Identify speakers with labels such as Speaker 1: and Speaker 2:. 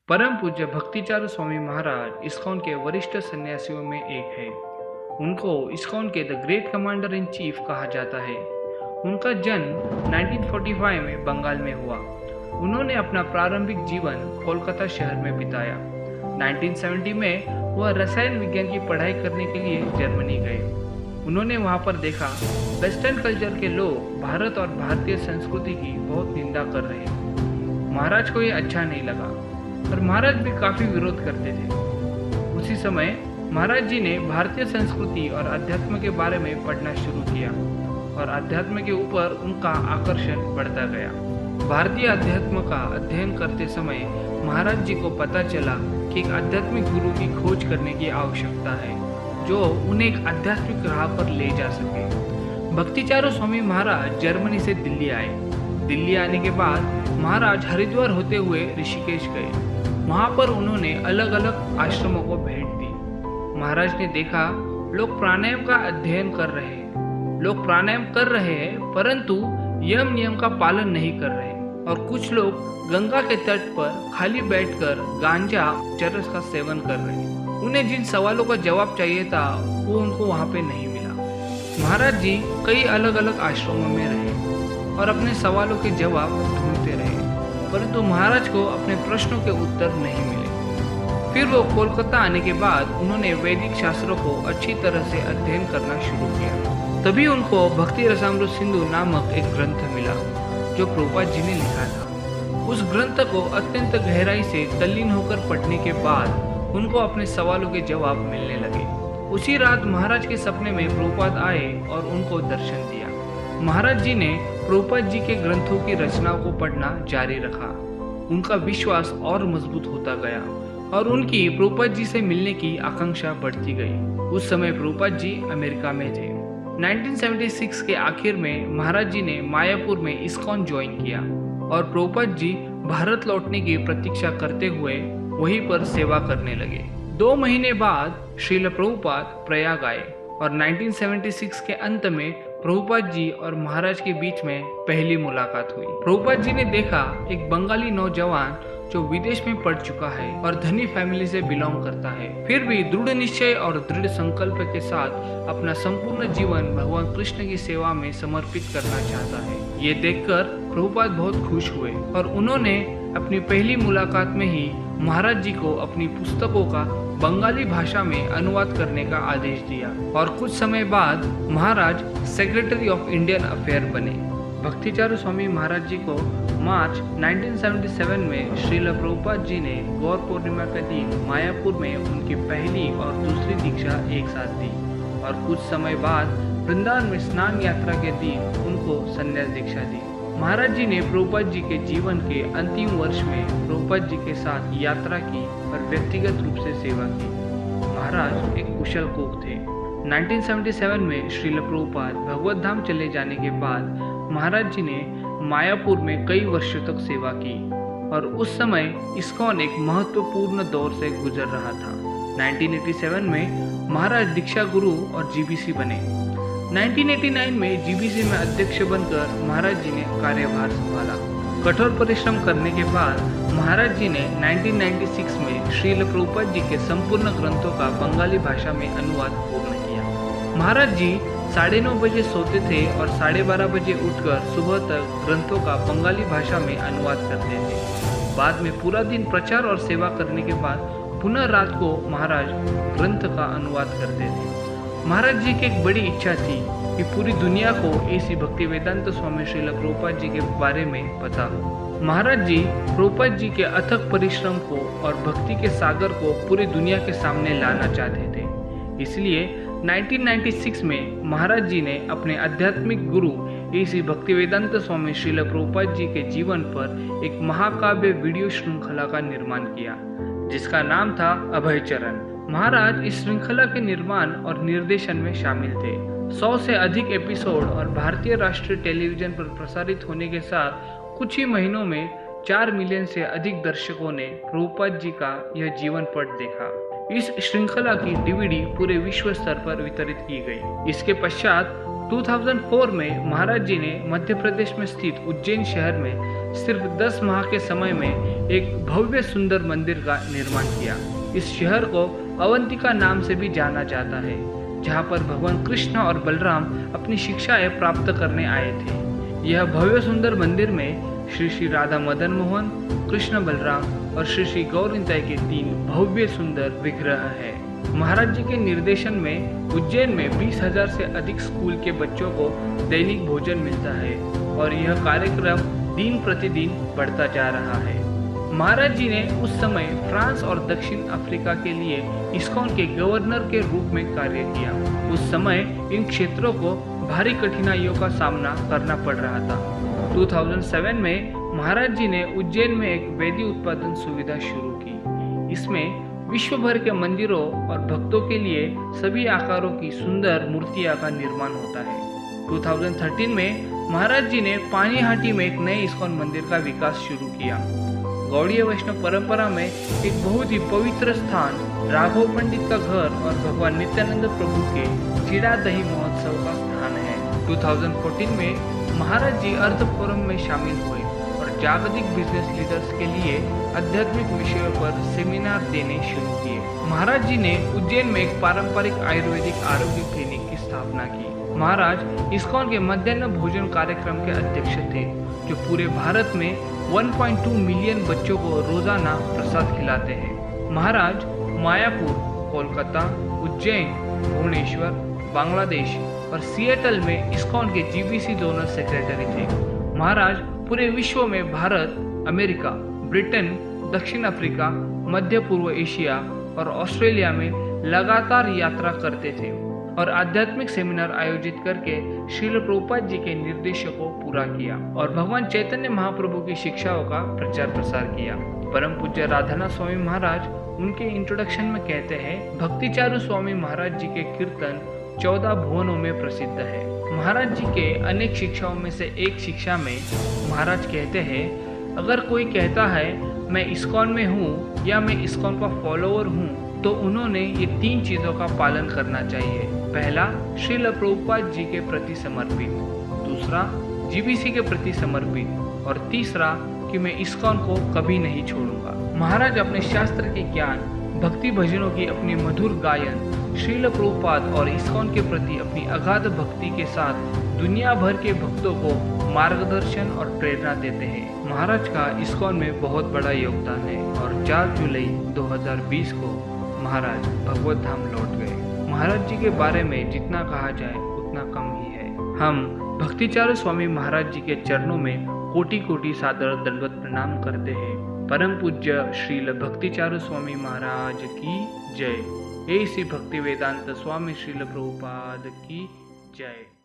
Speaker 1: परम पूज्य भक्तिचारू स्वामी महाराज इस्कॉन के वरिष्ठ सन्यासियों में एक है। उनको इस्कॉन के the great commander in chief कहा जाता है। उनका जन्म 1945 में बंगाल में हुआ। उन्होंने अपना प्रारंभिक जीवन कोलकाता शहर में बिताया। 1970 में वह रसायन विज्ञान की पढ़ाई करने के लिए जर्मनी गए। उन्होंने वहां पर देखा वेस्टर्न कल्चर के लोग भारत और भारतीय संस्कृति की बहुत निंदा कर रहे हैं। महाराज को ये अच्छा नहीं लगा और महाराज भी काफी विरोध करते थे। उसी समय महाराज जी ने भारतीय संस्कृति और अध्यात्म के बारे में पढ़ना शुरू किया और अध्यात्म के ऊपर उनका आकर्षण बढ़ता गया। भारतीय अध्यात्म का अध्ययन करते समय महाराज जी को पता चला कि एक आध्यात्मिक गुरु की खोज करने की आवश्यकता है जो उन्हें एक आध्यात्मिक राह पर ले जा सके। भक्तिचारू स्वामी महाराज जर्मनी से दिल्ली आए। दिल्ली आने के बाद महाराज हरिद्वार होते हुए ऋषिकेश गए। वहां पर उन्होंने अलग अलग आश्रमों को भेंट दी। महाराज ने देखा लोग प्राणायाम का अध्ययन कर रहे हैं, लोग प्राणायाम कर रहे हैं परंतु यम नियम का पालन नहीं कर रहे, और कुछ लोग गंगा के तट पर खाली बैठकर गांजा चरस का सेवन कर रहे हैं। उन्हें जिन सवालों का जवाब चाहिए था वो उनको वहां पे नहीं मिला। महाराज जी कई अलग अलग आश्रमों में रहे और अपने सवालों के जवाब ढूंढते रहे, परंतु महाराज को अपने प्रश्नों के उत्तर नहीं मिले। फिर वो कोलकाता आने के बाद उन्होंने वैदिक शास्त्रों को अच्छी तरह से अध्ययन करना शुरू किया। तभी उनको भक्ति रसामृत सिंधु नामक एक ग्रंथ मिला जो प्रभुपाद जी ने लिखा था। उस ग्रंथ को अत्यंत गहराई से तल्लीन होकर पढ़ने के बाद उनको अपने सवालों के जवाब मिलने लगे। उसी रात महाराज के सपने में प्रभुपाद आए और उनको दर्शन दिया। महाराज जी ने प्रभुपाद जी के ग्रंथों की रचनाओं को पढ़ना जारी रखा। उनका विश्वास और मजबूत होता गया और उनकी प्रभुपाद जी से मिलने की आकांक्षा बढ़ती गई। उस समय प्रभुपाद जी अमेरिका में थे। 1976 के आखिर में महाराज जी ने मायापुर में इस्कॉन ज्वाइन किया और प्रभुपाद जी भारत लौटने की प्रतीक्षा करते हुए वहीं पर सेवा करने लगे। 2 महीने बाद श्रील प्रभुपाद प्रयाग आए और 1976 के अंत में प्रभुपाद जी और महाराज के बीच में पहली मुलाकात हुई। प्रभुपाद जी ने देखा एक बंगाली नौजवान जो विदेश में पढ़ चुका है और धनी फैमिली से बिलोंग करता है, फिर भी दृढ़ निश्चय और दृढ़ संकल्प के साथ अपना संपूर्ण जीवन भगवान कृष्ण की सेवा में समर्पित करना चाहता है। ये देखकर प्रभुपाद बहुत खुश हुए और उन्होंने अपनी पहली मुलाकात में ही महाराज जी को अपनी पुस्तकों का बंगाली भाषा में अनुवाद करने का आदेश दिया और कुछ समय बाद महाराज सेक्रेटरी ऑफ इंडियन अफेयर बने। भक्तिचारू स्वामी महाराज जी को मार्च 1977 में श्रील प्रभुपाद जी ने गौर पूर्णिमा के दिन मायापुर में उनकी पहली और दूसरी दीक्षा एक साथ दी और कुछ समय बाद वृंदावन में स्नान यात्रा के दिन उनको संन्यास दीक्षा दी। महाराज जी ने प्रभुपाद जी के जीवन के अंतिम वर्ष में प्रभुपाद जी के साथ यात्रा की और व्यक्तिगत रूप से सेवा की। महाराज एक कुशल कोक थे। 1977 में श्रील प्रभुपाद भगवत धाम चले जाने के बाद महाराज जी ने मायापुर में कई वर्षों तक सेवा की और उस समय इस्कॉन एक महत्वपूर्ण दौर से गुजर रहा था। 1987 में महाराज दीक्षा गुरु और जीबीसी बने। 1989 में जीबीसी में अध्यक्ष बनकर महाराज जी ने कार्यभार संभाला। कठोर परिश्रम करने के बाद महाराज जी ने 1996 में श्रील प्रभुपाद जी के संपूर्ण ग्रंथों का बंगाली भाषा में अनुवाद पूर्ण किया। महाराज जी 9:30 बजे सोते थे और 12:30 बजे उठकर सुबह तक ग्रंथों का बंगाली भाषा में अनुवाद करते थे। बाद में पूरा दिन प्रचार और सेवा करने के बाद पुनः रात को महाराज ग्रंथ का अनुवाद करते थे। महाराज जी की एक बड़ी इच्छा थी कि पूरी दुनिया को ऐसी भक्ति वेदांत स्वामी श्रील प्रभुपाद जी के बारे में पता हो। महाराज जी प्रभुपाद जी के अथक परिश्रम को और भक्ति के सागर को पूरी दुनिया के सामने लाना चाहते थे। इसलिए 1996 में महाराज जी ने अपने आध्यात्मिक गुरु ऐसी भक्ति वेदांत स्वामी श्रील प्रभुपाद जी के जीवन पर एक महाकाव्य वीडियो श्रृंखला का निर्माण किया जिसका नाम था अभय चरण। महाराज इस श्रृंखला के निर्माण और निर्देशन में शामिल थे। 100 से अधिक एपिसोड और भारतीय राष्ट्रीय टेलीविजन पर प्रसारित होने के साथ कुछ ही महीनों में 4 मिलियन से अधिक दर्शकों ने प्रभुपाद जी का यह जीवन पट देखा। इस श्रृंखला की डीवीडी पूरे विश्व स्तर पर वितरित की गई। इसके पश्चात 2004 में महाराज जी ने मध्य प्रदेश में स्थित उज्जैन शहर में सिर्फ 10 माह के समय में एक भव्य सुंदर मंदिर का निर्माण किया। इस शहर को अवंतिका नाम से भी जाना जाता है, जहाँ पर भगवान कृष्ण और बलराम अपनी शिक्षाएं प्राप्त करने आए थे। यह भव्य सुंदर मंदिर में श्री श्री राधा मदन मोहन, कृष्ण बलराम और श्री श्री गौरनिताई के 3 भव्य सुंदर विग्रह है। महाराज जी के निर्देशन में उज्जैन में 20,000 से अधिक स्कूल के बच्चों को दैनिक भोजन मिलता है और यह कार्यक्रम दिन प्रतिदिन बढ़ता जा रहा है। महाराज जी ने उस समय फ्रांस और दक्षिण अफ्रीका के लिए इस्कॉन के गवर्नर के रूप में कार्य किया। उस समय इन क्षेत्रों को भारी कठिनाइयों का सामना करना पड़ रहा था। 2007 में महाराज जी ने उज्जैन में एक वेदी उत्पादन सुविधा शुरू की। इसमें विश्व भर के मंदिरों और भक्तों के लिए सभी आकारों की सुंदर मूर्तियां का निर्माण होता है। 2013 में महाराज जी ने पानीहाटी में एक नए इस्कॉन मंदिर का विकास शुरू किया। गौड़ीय वैष्णव परंपरा में एक बहुत ही पवित्र स्थान राघव पंडित का घर और भगवान नित्यानंद प्रभु के चिड़ा दही महोत्सव का स्थान है। 2014 में महाराज जी अर्थ फोरम में शामिल हुए और जागतिक बिजनेस लीडर्स के लिए आध्यात्मिक विषयों पर सेमिनार देने शुरू किए। महाराज जी ने उज्जैन में एक पारंपरिक आयुर्वेदिक आरोग्य क्लिनिक की स्थापना की। महाराज इस्कॉन के मध्याह्न भोजन कार्यक्रम के अध्यक्ष थे, जो पूरे भारत में 1.2 मिलियन बच्चों को रोजाना प्रसाद खिलाते हैं। महाराज मायापुर, कोलकाता, उज्जैन, भुवनेश्वर, बांग्लादेश और सिएटल में इस्कॉन के जीबीसी डोनर सेक्रेटरी थे। महाराज पूरे विश्व में भारत, अमेरिका, ब्रिटेन, दक्षिण अफ्रीका, मध्य पूर्व एशिया और ऑस्ट्रेलिया में लगातार यात्रा करते थे और आध्यात्मिक सेमिनार आयोजित करके श्रील प्रभुपाद जी के निर्देशों को पूरा किया और भगवान चैतन्य महाप्रभु की शिक्षाओं का प्रचार प्रसार किया। परम पूज्य राधानाथ स्वामी महाराज उनके इंट्रोडक्शन में कहते हैं, भक्तिचारू स्वामी महाराज जी के कीर्तन 14 भुवनों में प्रसिद्ध है। महाराज जी के अनेक शिक्षाओं में से एक शिक्षा में महाराज कहते हैं, अगर कोई कहता है मैं इस्कॉन में हूँ या मैं इस्कॉन का फॉलोअर हूँ, तो उन्होंने ये 3 चीज़ों का पालन करना चाहिए। पहला, श्रील प्रभुपाद जी के प्रति समर्पित, दूसरा जीबीसी के प्रति समर्पित और तीसरा कि मैं इस्कॉन को कभी नहीं छोड़ूंगा। महाराज अपने शास्त्र के ज्ञान, भक्ति भजनों की अपनी मधुर गायन, श्रील प्रभुपाद और इस्कॉन के प्रति अपनी अगाध भक्ति के साथ दुनिया भर के भक्तों को मार्गदर्शन और प्रेरणा देते हैं। महाराज का इस्कॉन में बहुत बड़ा योगदान है और 4 जुलाई 2020 को महाराज भगवत धाम लौट गए। महाराज जी के बारे में जितना कहा जाए उतना कम ही है। हम भक्तिचारू स्वामी महाराज जी के चरणों में कोटि कोटि सादर दंडवत प्रणाम करते हैं। परम पूज्य श्रील भक्तिचारू स्वामी महाराज की जय। श्री भक्ति वेदांत स्वामी श्रील प्रभुपाद की जय।